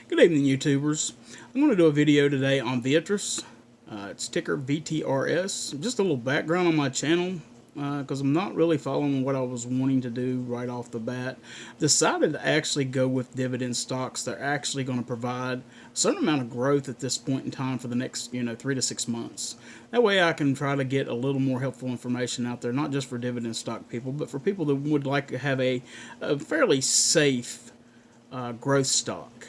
Good evening, YouTubers. I'm going to do a video today on VTRS. It's ticker VTRS. Just a little background on my channel because I'm not really following what I was wanting to do right off the bat. Decided to actually go with dividend stocks. They're actually going to provide a certain amount of growth at this point in time for the next 3 to 6 months. That way I can try to get a little more helpful information out there, not just for dividend stock people, but for people that would like to have a fairly safe growth stock.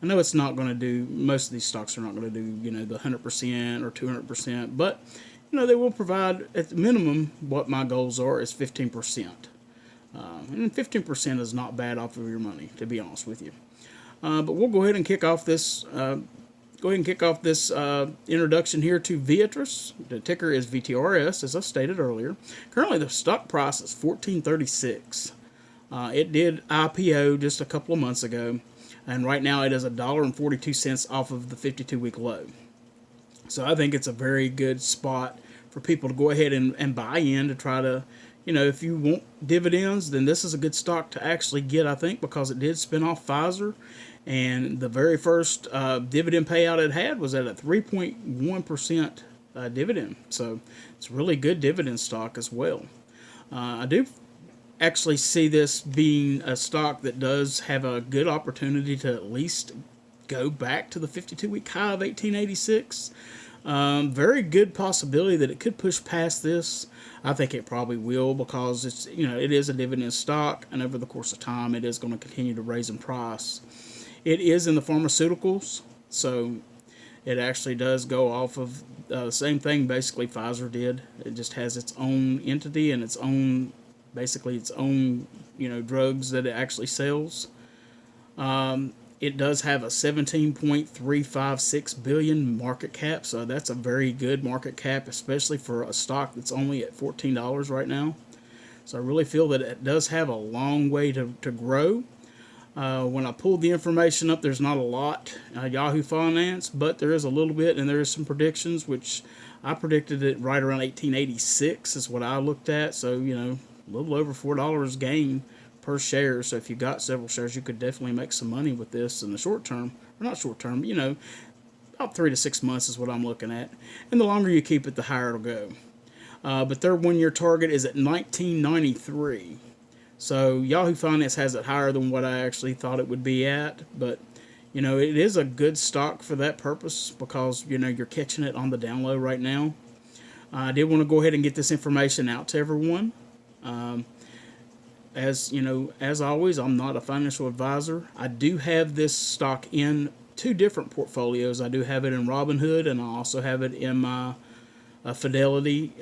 I know it's not going to do, most of these stocks are not going to do, the 100% or 200%, but, they will provide, at the minimum, what my goals are is 15%. And 15% is not bad off of your money, to be honest with you. But we'll go ahead and kick off this, introduction here to VTRS. The ticker is VTRS, as I stated earlier. Currently, the stock price is $14.36. It did IPO just a couple of months ago. And right now it is $1.42 off of the 52-week low. So I think it's a very good spot for people to go ahead and buy in to try to, if you want dividends, then this is a good stock to actually get, I think, because it did spin off Pfizer. And the very first dividend payout it had was at a 3.1% dividend. So it's a really good dividend stock as well. I do actually see this being a stock that does have a good opportunity to at least go back to the 52-week high of 1886. Very good possibility that it could push past this. I think it probably will because it's it is a dividend stock, and over the course of time it is going to continue to raise in price. It is in the pharmaceuticals, so it actually does go off of the same thing basically Pfizer did. It just has its own entity and its own drugs that it actually sells. It does have a 17.356 billion market cap, so that's a very good market cap, especially for a stock that's only at $14 right now. So I really feel that it does have a long way to grow. When I pulled the information up, there's not a lot Yahoo Finance, but there is a little bit, and there is some predictions, which I predicted it right around 1886 is what I looked at. So a little over $4 gain per share. So if you got several shares, you could definitely make some money with this in the short term, or not short term, about 3 to 6 months is what I'm looking at. And the longer you keep it, the higher it'll go. But their 1-year target is at 1993. So Yahoo Finance has it higher than what I actually thought it would be at. But, it is a good stock for that purpose because, you're catching it on the down low right now. I did want to go ahead and get this information out to everyone. As always, I'm not a financial advisor. I do have this stock in 2 different portfolios. I do have it in Robinhood, and I also have it in my Fidelity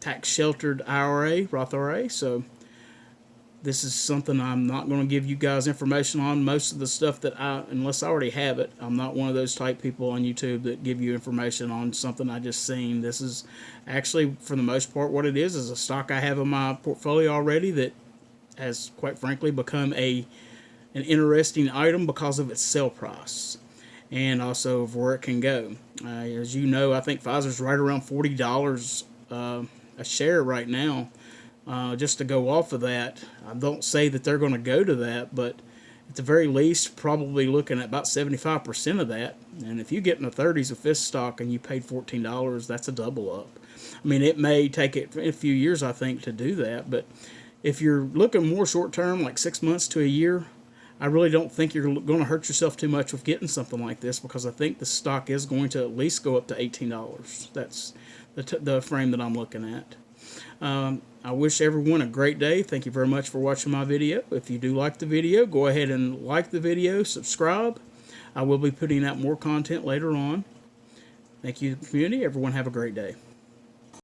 tax-sheltered IRA, Roth IRA. So this is something I'm not going to give you guys information on. Most of the stuff that unless I already have it, I'm not one of those type people on YouTube that give you information on something I just seen. This is actually, for the most part, what it is a stock I have in my portfolio already that has, quite frankly, become an interesting item because of its sell price and also of where it can go. As you know, I think Pfizer's right around $40 a share right now. Just to go off of that, I don't say that they're going to go to that, but at the very least, probably looking at about 75% of that. And if you get in the 30s of this stock and you paid $14, that's a double up. I mean, it may take it a few years, I think, to do that, but if you're looking more short term, like 6 months to a year, I really don't think you're going to hurt yourself too much with getting something like this, because I think the stock is going to at least go up to $18. That's the frame that I'm looking at. I wish everyone a great day. Thank you very much for watching my video. If you do like the video, go ahead and like the video, subscribe. I will be putting out more content later on. Thank you, community. Everyone have a great day.